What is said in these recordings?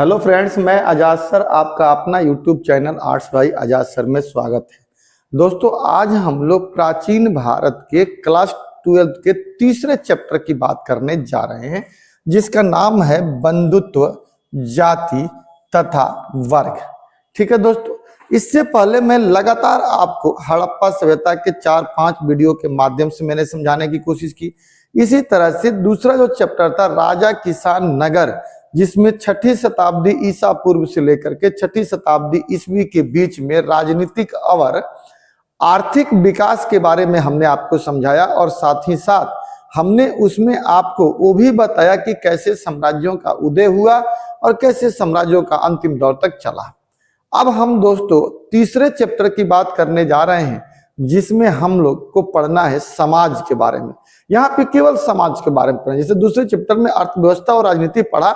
Hello friends, मैं आजाद sir आपका अपना यूट्यूब चैनल आर्ट्स भाई आजाद सर में स्वागत है। दोस्तों, आज हम लोग प्राचीन भारत के क्लास 12 के तीसरे चैप्टर की बात करने जा रहे हैं, जिसका नाम है बंधुत्व, जाति तथा वर्ग। ठीक है दोस्तों, इससे पहले मैं लगातार आपको हड़प्पा सभ्यता के 4-5 वीडियो के माध्यम से मैंने समझाने की कोशिश की। इसी तरह से दूसरा जो चैप्टर था राजा किसान नगर, जिसमें 6ठी शताब्दी ईसा पूर्व से लेकर के 6ठी शताब्दी ईस्वी के बीच में राजनीतिक और आर्थिक विकास के बारे में हमने आपको समझाया, और साथ ही साथ हमने उसमें आपको वो भी बताया कि कैसे साम्राज्यों का उदय हुआ और कैसे साम्राज्यों का अंतिम दौर तक चला। अब हम दोस्तों तीसरे चैप्टर की बात करने जा रहे हैं, जिसमें हम लोग को पढ़ना है समाज के बारे में। यहाँ पे केवल समाज के बारे में पढ़ें, जैसे दूसरे चैप्टर में अर्थव्यवस्था और राजनीति पढ़ा,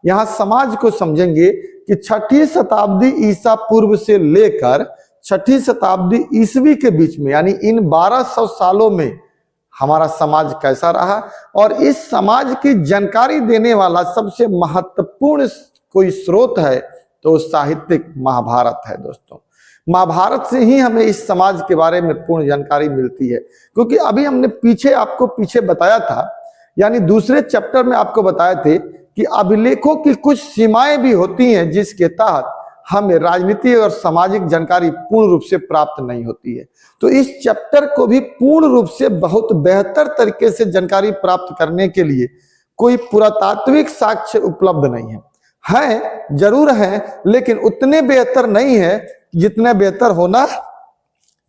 यहाँ समाज को समझेंगे कि 6ठी शताब्दी ईसा पूर्व से लेकर 6ठी शताब्दी ईस्वी के बीच में, यानी इन 1200 सालों में हमारा समाज कैसा रहा, और इस समाज की जानकारी देने वाला सबसे महत्वपूर्ण कोई स्रोत है तो साहित्यिक महाभारत है। दोस्तों, महाभारत से ही हमें इस समाज के बारे में पूर्ण जानकारी मिलती है, क्योंकि अभी हमने पीछे बताया था, यानी दूसरे चैप्टर में आपको बताए थे कि अभिलेखों की कुछ सीमाएं भी होती हैं, जिसके तहत हमें राजनीति और सामाजिक जानकारी पूर्ण रूप से प्राप्त नहीं होती है। तो इस चैप्टर को भी पूर्ण रूप से बहुत बेहतर तरीके से जानकारी प्राप्त करने के लिए कोई पुरातात्विक साक्ष्य उपलब्ध नहीं है जरूर है, लेकिन उतने बेहतर नहीं है जितने बेहतर होना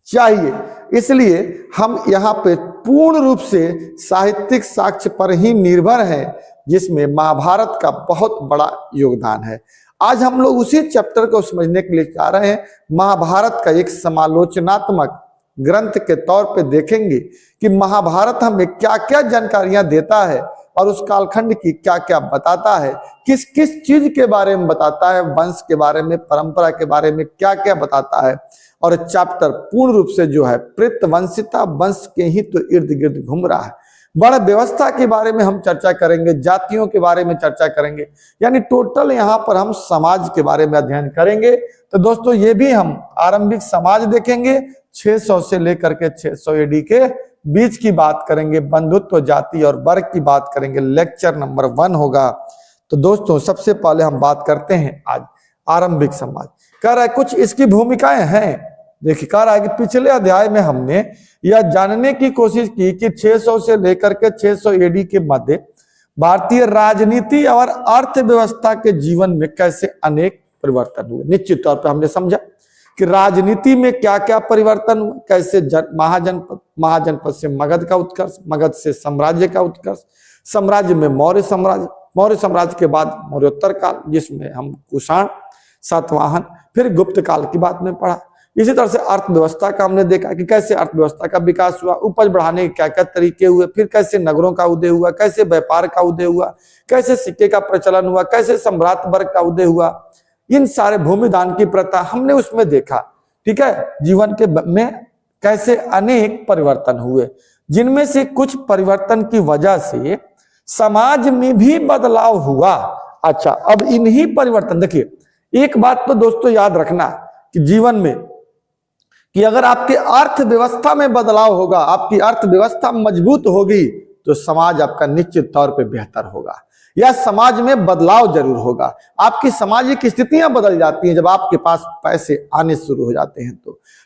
चाहिए। इसलिए हम यहाँ पे पूर्ण रूप से साहित्यिक साक्ष्य पर ही निर्भर हैं, जिसमें महाभारत का बहुत बड़ा योगदान है। आज हम लोग उसी चैप्टर को समझने के लिए जा रहे हैं। महाभारत का एक समालोचनात्मक ग्रंथ के तौर पे देखेंगे कि महाभारत हमें क्या क्या जानकारियां देता है और उस कालखंड की क्या क्या बताता है, किस किस चीज के बारे में बताता है, वंश के बारे में, परंपरा के बारे में क्या क्या बताता है। और चैप्टर पूर्ण रूप से जो है प्रेतवंशिता वंश के ही तो इर्द गिर्द घूम रहा है। वर्ण व्यवस्था के बारे में हम चर्चा करेंगे, जातियों के बारे में चर्चा करेंगे, यानी टोटल यहाँ पर हम समाज के बारे में अध्ययन करेंगे। तो दोस्तों, ये भी हम आरंभिक समाज देखेंगे, 600 से लेकर के 600 AD के बीच की बात करेंगे, बंधुत्व, जाति और वर्ग की बात करेंगे। लेक्चर नंबर 1 होगा। तो दोस्तों, सबसे पहले हम बात करते हैं आज आरंभिक समाज। कह रहा है कुछ इसकी भूमिकाएं हैं। देखिए, कह रहा है कि पिछले अध्याय में हमने यह जानने की कोशिश की कि 600 से लेकर के 600 AD के मध्य भारतीय राजनीति और अर्थव्यवस्था के जीवन में कैसे अनेक परिवर्तन हुए। निश्चित तौर पर हमने समझा कि राजनीति में क्या क्या परिवर्तन हुए, कैसे महाजनपद से मगध का उत्कर्ष, मगध से साम्राज्य का उत्कर्ष, साम्राज्य में मौर्य साम्राज्य, मौर्य साम्राज्य के बाद मौर्योत्तर काल, जिसमें हम कुषाण, सातवाहन, फिर गुप्त काल की बात में पढ़ा। इसी तरह से अर्थव्यवस्था का हमने देखा कि कैसे अर्थव्यवस्था का विकास हुआ, उपज बढ़ाने के क्या क्या तरीके हुए, फिर कैसे नगरों का उदय हुआ, कैसे व्यापार का उदय हुआ, कैसे सिक्के का प्रचलन हुआ, कैसे सम्राट वर्ग का उदय हुआ। इन सारे भूमिदान की प्रथा हमने उसमें देखा। ठीक है, जीवन के में कैसे अनेक परिवर्तन हुए, जिनमें से कुछ परिवर्तन की वजह से समाज में भी बदलाव हुआ। अच्छा, अब इन्हीं परिवर्तन, देखिए एक बात तो दोस्तों याद रखना कि जीवन में कि अगर आपके अर्थव्यवस्था में बदलाव होगा, आपकी अर्थव्यवस्था मजबूत होगी, तो समाज आपका निश्चित तौर पे बेहतर होगा, या समाज में बदलाव जरूर होगा। आपकी सामाजिक स्थितियां बदल जाती हैं जब आपके पास पैसे आने शुरू हो जाते हैं।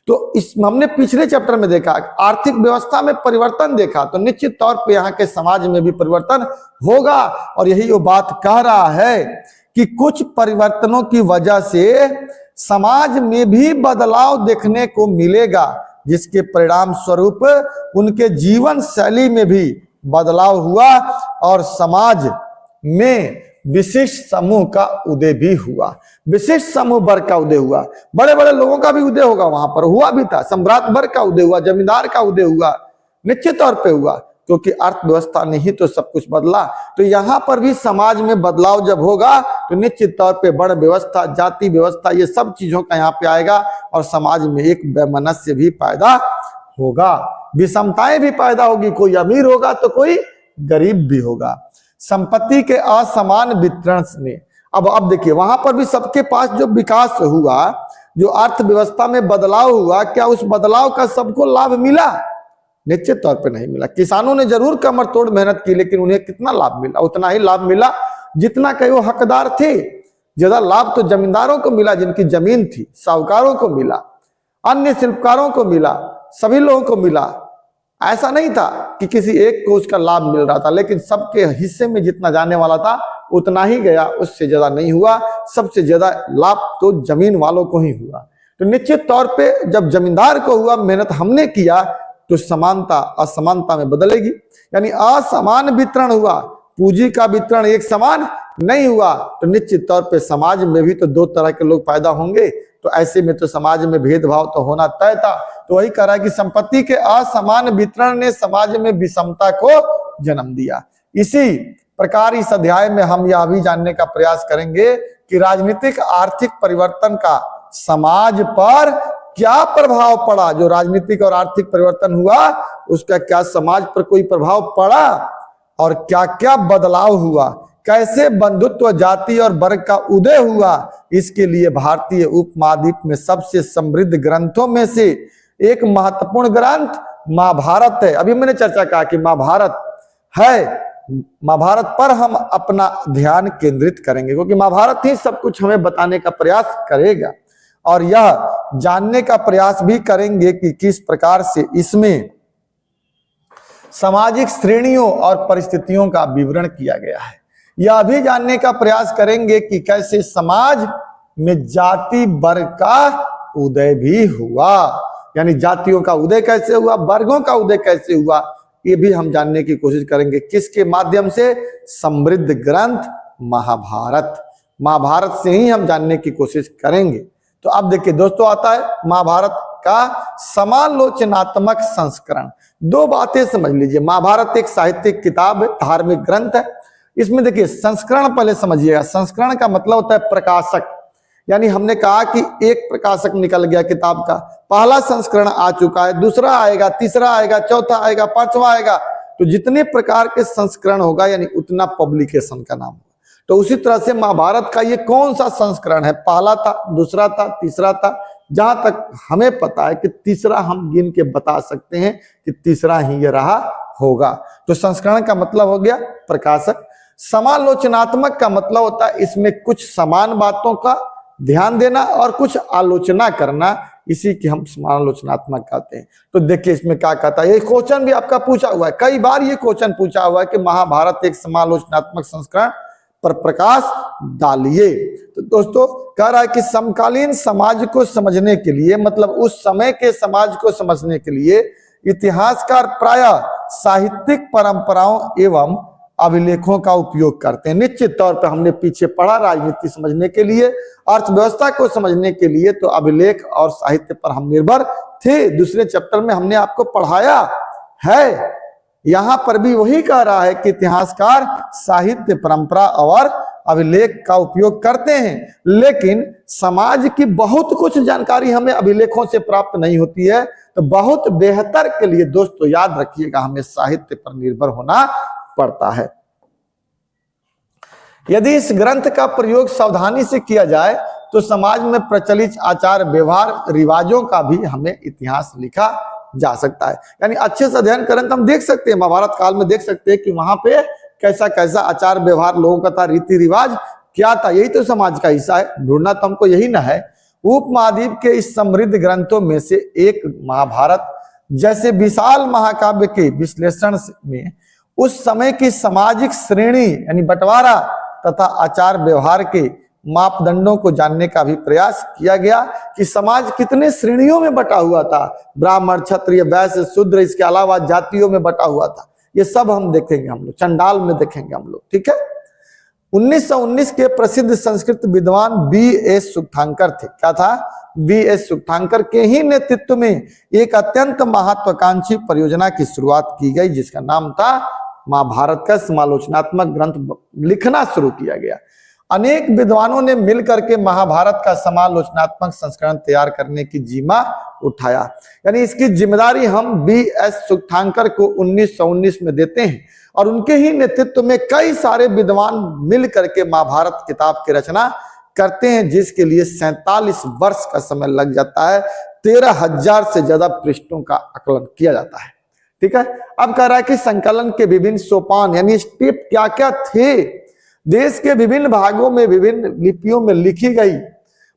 तो इस हमने पिछले चैप्टर में देखा, आर्थिक व्यवस्था में परिवर्तन देखा, तो निश्चित तौर पे यहाँ के समाज में भी परिवर्तन होगा। और यही वो बात कह रहा है कि कुछ परिवर्तनों की वजह से समाज में भी बदलाव देखने को मिलेगा, जिसके परिणाम स्वरूप उनके जीवन शैली में भी बदलाव हुआ और समाज में विशिष्ट समूह का उदय भी हुआ, विशिष्ट समूह वर्ग का उदय हुआ। बड़े बड़े लोगों का भी उदय होगा, वहां पर हुआ भी था, सम्राट वर्ग का उदय हुआ, जमींदार का उदय हुआ, निश्चित तौर पे हुआ, क्योंकि अर्थव्यवस्था ने ही तो सब कुछ बदला। तो यहाँ पर भी समाज में बदलाव जब होगा तो निश्चित तौर पे वर्ण व्यवस्था, जाति व्यवस्था, ये सब चीजों का यहाँ पे आएगा, और समाज में एक वैमनस्य भी पैदा होगा, विषमताएं भी पैदा होगी, कोई अमीर होगा तो कोई गरीब भी होगा। संपत्ति के असमान वितरण ने अब देखिए वहां पर भी सबके पास जो विकास हुआ, जो अर्थव्यवस्था में बदलाव हुआ, क्या उस बदलाव का सबको लाभ मिला? निश्चित तौर पे नहीं मिला। किसानों ने जरूर कमर तोड़ मेहनत की, लेकिन उन्हें कितना लाभ मिला? उतना ही लाभ मिला जितना कई वो हकदार थे। ज्यादा लाभ तो जमींदारों को मिला जिनकी जमीन थी, साहूकारों को मिला, अन्य शिल्पकारों को मिला, सभी लोगों को मिला। ऐसा नहीं था कि किसी एक को उसका लाभ मिल रहा था, लेकिन सबके हिस्से में जितना जाने वाला था उतना ही गया, उससे ज्यादा नहीं हुआ। सबसे ज्यादा लाभ तो जमीन वालों को ही हुआ। तो निश्चित तौर पे जब जमींदार को हुआ, मेहनत हमने किया, तो समानता असमानता में बदलेगी, यानी असमान वितरण हुआ, पूंजी का वितरण एक समान नहीं हुआ, तो निश्चित तौर पे समाज में भी तो दो तरह के लोग पैदा होंगे। तो ऐसे में तो समाज में भेदभाव तो होना तय था। तो वही कह रहा है कि संपत्ति के असमान वितरण ने समाज में विषमता को जन्म दिया। इसी प्रकार इस अध्याय में हम यह भी जानने का प्रयास करेंगे कि राजनीतिक आर्थिक परिवर्तन का समाज पर क्या प्रभाव पड़ा। जो राजनीतिक और आर्थिक परिवर्तन हुआ उसका क्या समाज पर कोई प्रभाव पड़ा, और क्या क्या बदलाव हुआ, कैसे बंधुत्व, जाति और वर्ग का उदय हुआ। इसके लिए भारतीय उपमहाद्वीप में सबसे समृद्ध ग्रंथों में से एक महत्वपूर्ण ग्रंथ महाभारत है। अभी मैंने चर्चा कहा कि महाभारत है, महाभारत पर हम अपना ध्यान केंद्रित करेंगे, क्योंकि महाभारत ही सब कुछ हमें बताने का प्रयास करेगा, और यह जानने का प्रयास भी करेंगे कि किस प्रकार से इसमें सामाजिक श्रेणियों और परिस्थितियों का विवरण किया गया है। यह भी जानने का प्रयास करेंगे कि कैसे समाज में जाति वर्ग का उदय भी हुआ, यानी जातियों का उदय कैसे हुआ, वर्गों का उदय कैसे हुआ, ये भी हम जानने की कोशिश करेंगे। किसके माध्यम से? समृद्ध ग्रंथ महाभारत। महाभारत से ही हम जानने की कोशिश करेंगे। तो अब देखिए दोस्तों, आता है महाभारत का समालोचनात्मक संस्करण। दो बातें समझ लीजिए। महाभारत एक साहित्यिक किताब है, धार्मिक ग्रंथ है। इसमें देखिए संस्करण पहले समझिएगा। संस्करण का मतलब होता है प्रकाशक, यानी हमने कहा कि एक प्रकाशक निकल गया किताब का, पहला संस्करण आ चुका है, दूसरा आएगा, तीसरा आएगा, चौथा आएगा, पांचवा आएगा। तो जितने प्रकार के संस्करण होगा यानी उतना पब्लिकेशन का नाम होगा। तो उसी तरह से महाभारत का ये कौन सा संस्करण है? पहला था, दूसरा था, तीसरा था। जहां तक हमें पता है कि तीसरा हम गिन के बता सकते हैं कि तीसरा ही ये रहा होगा। तो संस्करण का मतलब हो गया प्रकाशक। समालोचनात्मक का मतलब होता है इसमें कुछ समान बातों का ध्यान देना और कुछ आलोचना करना, इसी की हम समालोचनात्मक कहते हैं। तो देखिए इसमें क्या कहता है, ये क्वेश्चन भी आपका पूछा हुआ है, कई बार ये क्वेश्चन पूछा हुआ है कि महाभारत एक समालोचनात्मक संस्करण पर प्रकाश डालिए। तो दोस्तों कह रहा है कि समकालीन समाज को समझने के लिए, मतलब उस समय के समाज को समझने के लिए इतिहासकार प्रायः साहित्यिक परंपराओं एवं अभिलेखों का उपयोग करते हैं। निश्चित तौर पर हमने पीछे पढ़ा, राजनीति समझने के लिए, अर्थव्यवस्था को समझने के लिए तो अभिलेख और साहित्य पर हम निर्भर थे। दूसरे चैप्टर में हमने आपको पढ़ाया है। यहां पर भी वही कह रहा है कि इतिहासकार साहित्य परंपरा और अभिलेख का उपयोग करते हैं, लेकिन समाज की बहुत कुछ जानकारी हमें अभिलेखों से प्राप्त नहीं होती है। तो बहुत बेहतर के लिए दोस्तों याद रखिएगा, हमें साहित्य पर निर्भर होना पड़ता है। यदि इस ग्रंथ का प्रयोग सावधानी से किया जाए तो समाज में प्रचलित आचार व्यवहार रिवाजों का भी हमें इतिहास लिखा जा सकता है। यानी अच्छे से अध्ययन करें तो हम देख सकते हैं, महाभारत काल में देख सकते हैं कि वहां पे कैसा कैसा आचार व्यवहार लोगों का था, रीति रिवाज क्या था। यही तो समाज का हिस्सा है, ढूंढना तो हमको यही ना है। उपमहाद्वीप के इस समृद्ध ग्रंथों में से एक महाभारत जैसे विशाल महाकाव्य के विश्लेषण में उस समय की सामाजिक श्रेणी यानी बंटवारा तथा आचार व्यवहार के मापदंडों को जानने का भी प्रयास किया गया कि समाज कितने श्रेणियों में बटा हुआ था, ब्राह्मण, क्षत्रिय, वैश्य, शूद्र, इसके अलावा जातियों में बटा हुआ था। ये सब हम देखेंगे, हम लोग चंडाल में देखेंगे हम लोग, ठीक है। 1919 के प्रसिद्ध संस्कृत विद्वान B.S. सुक्थांकर थे। क्या था? B.S. सुक्थांकर के ही नेतृत्व में एक अत्यंत महत्वाकांक्षी परियोजना की शुरुआत की गई, जिसका नाम था महाभारत का समालोचनात्मक ग्रंथ लिखना शुरू किया गया। अनेक विद्वानों ने मिलकर के महाभारत का समालोचनात्मक संस्करण तैयार करने की जिम्मा उठाया। यानी इसकी जिम्मेदारी हम B.S. सुकथांकर को 1919 में देते हैं और उनके ही नेतृत्व में कई सारे विद्वान मिल करके महाभारत किताब की रचना करते हैं, जिसके लिए 47 वर्ष का समय लग जाता है। 13,000 से ज्यादा पृष्ठों का आकलन किया जाता है। ठीक है, अब कह रहा है कि संकलन के विभिन्न सोपान यानी स्टेप क्या क्या थे। देश के विभिन्न भागों में विभिन्न लिपियों में लिखी गई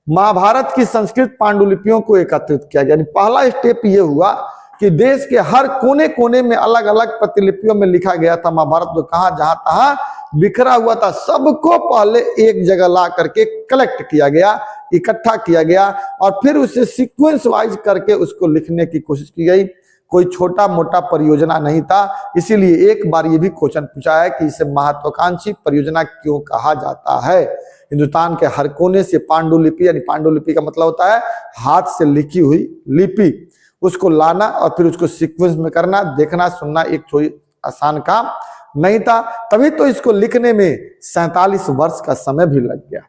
महाभारत की संस्कृत पांडुलिपियों को एकत्रित किया गया। यानी पहला स्टेप ये हुआ कि देश के हर कोने कोने में अलग अलग प्रतिलिपियों में लिखा गया था महाभारत, जो कहां जहां तहां बिखरा हुआ था, सबको पहले एक जगह ला करके कलेक्ट किया गया, इकट्ठा किया गया और फिर उसे सीक्वेंस वाइज करके उसको लिखने की कोशिश की गई। कोई छोटा मोटा परियोजना नहीं था, इसीलिए एक बार ये भी क्वेश्चन पूछा है कि इसे महत्वाकांक्षी परियोजना क्यों कहा जाता है। हिंदुस्तान के हर कोने से पांडुलिपि, यानी पांडुलिपि का मतलब होता है हाथ से लिखी हुई लिपि, उसको लाना और फिर उसको सीक्वेंस में करना, देखना सुनना एक कोई आसान काम नहीं था। तभी तो इसको लिखने में 47 वर्ष का समय भी लग गया।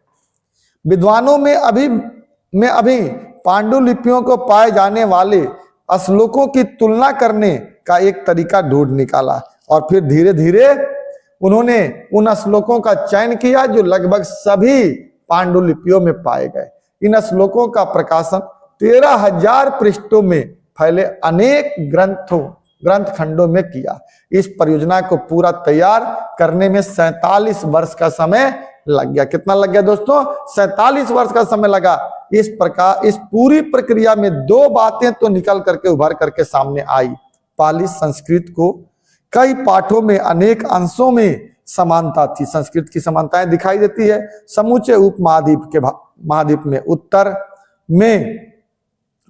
विद्वानों में अभी पांडुलिपियों को पाए जाने वाले श्लोकों की तुलना करने का एक तरीका ढूंढ निकाला और फिर धीरे धीरे उन्होंने उन श्लोकों का चयन किया जो लगभग सभी पांडुलिपियों में पाए गए। इन श्लोकों का प्रकाशन 13,000 पृष्ठों में फैले अनेक ग्रंथ खंडों में किया। इस परियोजना को पूरा तैयार करने में 47 वर्ष का समय लग गया। कितना लग गया दोस्तों? 47 वर्ष का समय लगा। इस प्रकार इस पूरी प्रक्रिया में दो बातें तो निकल करके उभर करके सामने आई। पहली, संस्कृत को कई पाठों में अनेक अंशों में समानता थी। संस्कृत की समानताएं दिखाई देती है समूचे महाद्वीप में, उत्तर में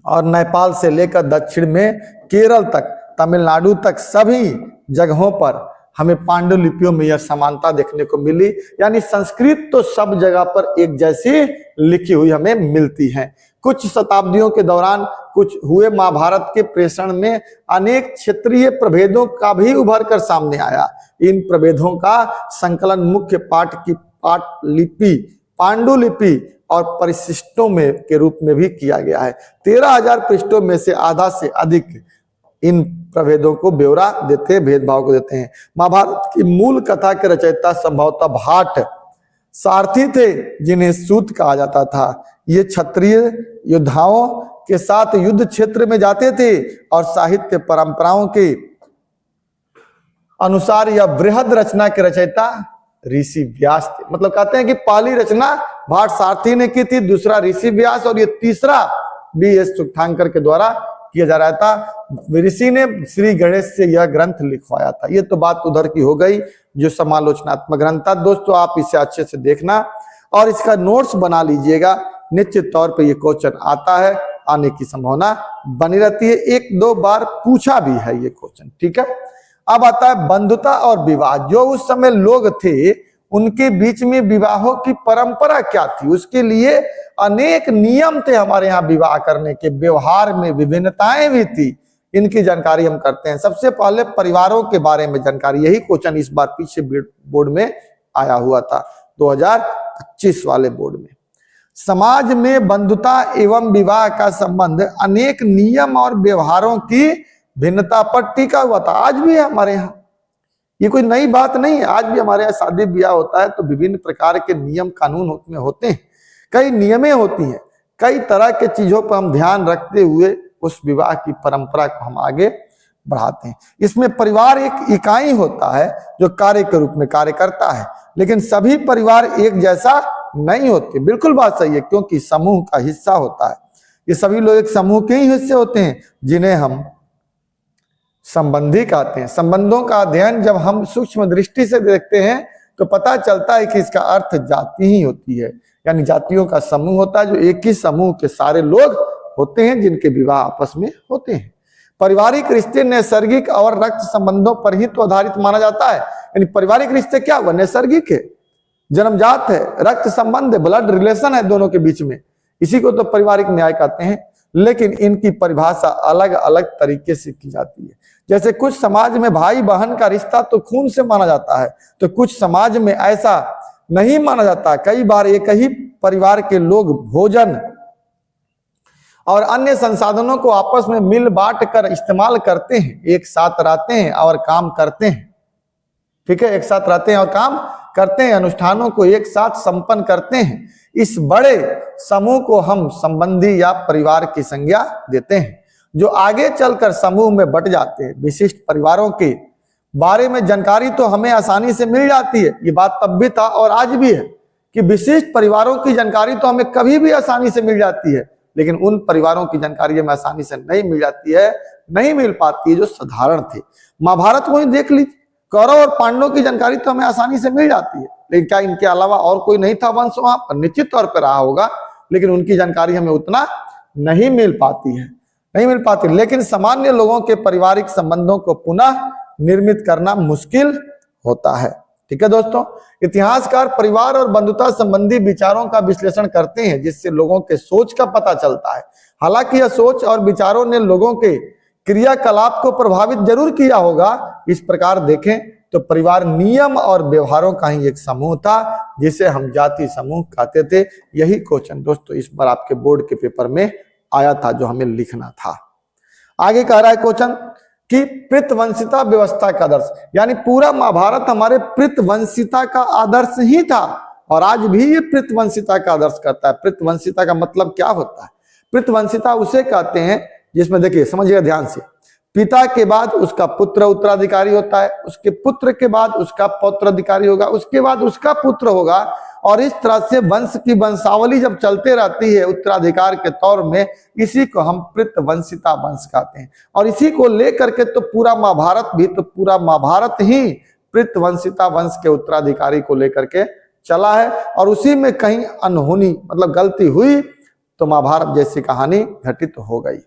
और नेपाल से लेकर दक्षिण में केरल तक, तमिलनाडु तक सभी जगहों पर हमें पांडुलिपियों में यह समानता देखने को मिली। यानी संस्कृत तो सब जगह पर एक जैसी लिखी हुई हमें मिलती है। कुछ शताब्दियों के दौरान कुछ हुए महाभारत के प्रेषण में अनेक क्षेत्रीय प्रभेदों का भी उभर कर सामने आया। इन प्रभेदों का संकलन मुख्य पाठलिपि, पांडुलिपि और परिशिष्टों में के रूप में भी किया गया है। 13,000 पृष्ठों में से आधा से अधिक इन प्रभेदों को ब्यौरा देते हैं, भेदभाव को देते हैं। महाभारत की मूल कथा के रचयिता संभवतः भाट सारथी थे, जिन्हें सूत कहा जाता था। ये क्षत्रिय योद्धाओं के साथ युद्ध क्षेत्र में जाते थे और साहित्य परंपराओं के अनुसार यह बृहद रचना के रचयिता ऋषि व्यास थे। मतलब कहते हैं कि पहली रचना भाट सारथी ने की थी, दूसरा ऋषि व्यास और ये तीसरा B.S. सुकथांकर के द्वारा किया जा रहा था। ऋषि ने श्री गणेश से यह ग्रंथ लिखवाया था। ये तो बात उधर की हो गई जो समालोचनात्मक ग्रंथ था। दोस्तों आप इसे अच्छे से देखना और इसका नोट्स बना लीजिएगा। निश्चित तौर पे ये क्वेश्चन आता है, आने की संभावना बनी रहती है। 1-2 बार पूछा भी है ये क्वेश्चन। ठीक है, अब आता है बंधुता और विवाह। जो उस समय लोग थे उनके बीच में विवाहों की परंपरा क्या थी, उसके लिए अनेक नियम थे हमारे यहाँ विवाह करने के। व्यवहार में विभिन्नताएं भी थी, इनकी जानकारी हम करते हैं। सबसे पहले परिवारों के बारे में जानकारी। यही क्वेश्चन इस बार पीछे बोर्ड में आया हुआ था 2025 वाले बोर्ड में। समाज में बंधुता एवं विवाह का संबंध अनेक नियम और व्यवहारों की भिन्नता पर टिका हुआ था। आज भी है हमारे यहाँ, ये कोई नई बात नहीं है। आज भी हमारे यहाँ शादी ब्याह होता है तो विभिन्न प्रकार के नियम कानून उसमें होते हैं, कई नियमें होती हैं, कई तरह के चीजों पर हम ध्यान रखते हुए उस विवाह की परंपरा को हम आगे बढ़ाते हैं। इसमें परिवार एक इकाई होता है जो कार्य के रूप में कार्य करता है, लेकिन सभी परिवार एक जैसा नहीं होते। बिल्कुल बात सही है, क्योंकि समूह का हिस्सा होता है। ये सभी लोग एक समूह के ही हिस्से होते हैं जिन्हें हम संबंधी कहते हैं। संबंधों का अध्ययन जब हम सूक्ष्म दृष्टि से देखते हैं तो पता चलता है कि इसका अर्थ जाति ही होती है। यानी जातियों का समूह होता है जो एक ही समूह के सारे लोग होते हैं जिनके विवाह आपस में होते हैं। पारिवारिक रिश्ते नैसर्गिक और रक्त संबंधों पर ही तो आधारित माना जाता है। यानी पारिवारिक रिश्ते क्या हुआ? नैसर्गिक है, जन्मजात है, रक्त संबंध है, ब्लड रिलेशन है दोनों के बीच में, इसी को तो पारिवारिक न्याय कहते हैं। लेकिन इनकी परिभाषा अलग अलग तरीके से की जाती है। जैसे कुछ समाज में भाई बहन का रिश्ता तो खून से माना जाता है, तो कुछ समाज में ऐसा नहीं माना जाता। कई बार एक ही परिवार के लोग भोजन और अन्य संसाधनों को आपस में मिल बांट कर इस्तेमाल करते हैं, एक साथ रहते हैं और काम करते हैं। ठीक है, एक साथ रहते हैं और काम करते हैं, अनुष्ठानों को एक साथ संपन्न करते हैं। इस बड़े समूह को हम संबंधी या परिवार की संज्ञा देते हैं, जो आगे चलकर समूह में बट जाते हैं। विशिष्ट परिवारों के बारे में जानकारी तो हमें आसानी से मिल जाती है, ये बात तब भी था और आज भी है कि विशिष्ट परिवारों की जानकारी तो हमें कभी भी आसानी से मिल जाती है, लेकिन उन परिवारों की जानकारी हमें आसानी से नहीं मिल जाती है, नहीं मिल पाती है जो साधारण थे। महाभारत को ही देख लीजिए, कौरव और पांडवों की जानकारी तो हमें आसानी से मिल जाती है, लेकिन क्या इनके अलावा और कोई नहीं था वंश वहां पर? निश्चित तौर पर रहा होगा, लेकिन उनकी जानकारी हमें उतना नहीं मिल पाती है, नहीं मिल पाती। लेकिन सामान्य लोगों के पारिवारिक संबंधों को पुनः निर्मित करना मुश्किल होता है। ठीक है दोस्तों, इतिहासकार परिवार और बंधुता संबंधी विचारों का विश्लेषण करते हैं, जिससे लोगों के सोच का पता चलता है। हालांकि यह सोच और विचारों ने लोगों के क्रियाकलाप को प्रभावित जरूर किया होगा। इस प्रकार देखें तो परिवार नियम और व्यवहारों का ही एक समूह था, जिसे हम जाति समूह कहते थे। यही क्वेश्चन दोस्तों इस बार आपके बोर्ड के पेपर में आया था, जो हमें लिखना था। आगे कह रहा है क्वेश्चन कि प्रीतवंशिता व्यवस्था का आदर्श, यानी पूरा महाभारत हमारे प्रीतवंशिता का आदर्श ही था और आज भी ये प्रीतवंशिता का आदर्श करता है। प्रीतवंशिता का मतलब क्या होता है? प्रीतवंशिता उसे कहते हैं जिसमें देखिए, समझिएगा ध्यान से, पिता के बाद उसका पुत्र उत्तराधिकारी होता है, उसके पुत्र के बाद उसका पौत्राधिकारी होगा, उसके बाद उसका पुत्र होगा, और इस तरह से वंश की वंशावली जब चलते रहती है उत्तराधिकार के तौर में, इसी को हम प्रीतवंशिता वंश कहते हैं। और इसी को लेकर के तो पूरा महाभारत भी, तो पूरा महाभारत ही प्रीतवंशिता वंश के उत्तराधिकारी को लेकर के चला है। और उसी में कहीं अनहोनी मतलब गलती हुई तो महाभारत जैसी कहानी घटित हो गई।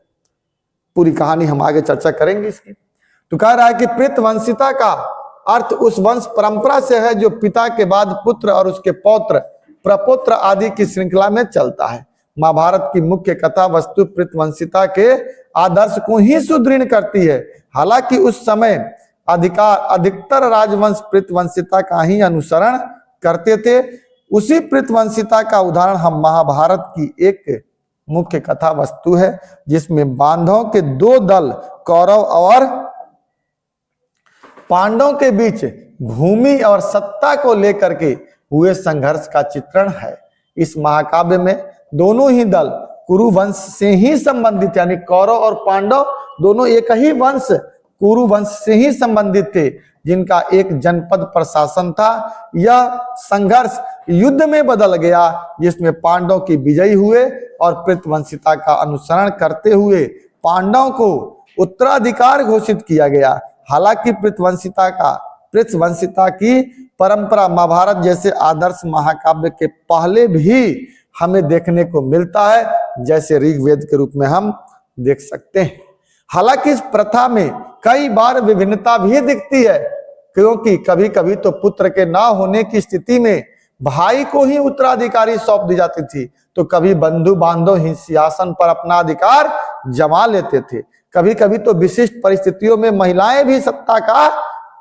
पूरी कहानी हम आगे चर्चा करेंगे इसकी। तो कह रहा है कि प्रीतवंशिता का अर्थ उस वंश परंपरा से है जो पिता के बाद पुत्र और उसके पौत्र प्रपुत्र आदि की श्रृंखला में चलता है। महाभारत की मुख्य कथा वस्तु प्रीतवंशिता के आदर्श को ही सुदृढ़ करती है। हालांकि उस समय अधिकतर राजवंश प्रीतवंशिता का ही अनुसरण करते थे। उसी प्रीतवंशिता का उदाहरण हम महाभारत की एक मुख्य कथा वस्तु है, जिसमें बांधवों के दो दल कौरव और पांडवों के बीच भूमि और सत्ता को लेकर के हुए संघर्ष का चित्रण है। इस महाकाव्य में दोनों ही दल कुरु वंश से ही संबंधित, यानी कौरव और पांडव दोनों एक ही वंश कुरु वंश से ही संबंधित थे, जिनका एक जनपद प्रशासन था। यह संघर्ष युद्ध में बदल गया, जिसमें पांडव की विजयी हुए और प्रीतवंशिता का अनुसरण करते हुए पांडवों को उत्तराधिकार घोषित किया गया। हालांकि प्रीतवंशिता की परंपरा महाभारत जैसे आदर्श महाकाव्य के पहले भी हमें देखने को मिलता है, जैसे ऋग्वेद के रूप में हम देख सकते हैं। हालांकि इस प्रथा में कई बार विभिन्नता भी दिखती है, क्योंकि कभी कभी तो पुत्र के ना होने की स्थिति में भाई को ही उत्तराधिकारी सौंप दी जाती थी, तो कभी बंधु बांधव ही सिंहासन पर अपना अधिकार जमा लेते थे। कभी कभी तो विशिष्ट परिस्थितियों में महिलाएं भी सत्ता का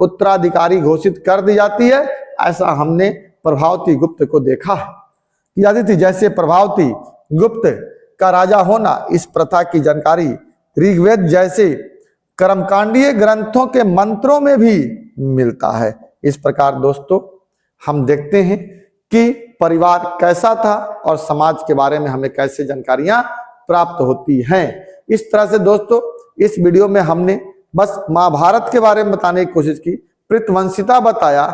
उत्तराधिकारी घोषित कर दी जाती है। ऐसा हमने प्रभावती गुप्त को देखा है की जाती थी। जैसे प्रभावती गुप्त का राजा होना, इस प्रथा की जानकारी ऋग्वेद जैसे कर्मकांडीय ग्रंथों के मंत्रों में भी मिलता है। इस प्रकार दोस्तों हम देखते हैं कि परिवार कैसा था और समाज के बारे में हमें कैसे जानकारियां प्राप्त होती हैं। इस तरह से दोस्तों इस वीडियो में हमने बस महाभारत के बारे में बताने की कोशिश की, प्रीतवंशिता बताया,